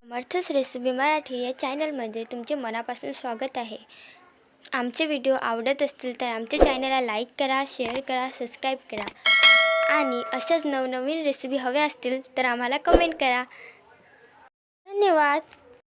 समर्थच recipe Marathi या चॅनलमध्ये तुमचे मनापासून स्वागत आहे। आमचे व्हिडिओ आवडत असतील तर आमच्या चॅनलला लाईक करा, शेअर करा, सबस्क्राईब करा आणि अशाच नवनवीन रेसिपी हव्या असतील तर आम्हाला कमेंट करा। धन्यवाद।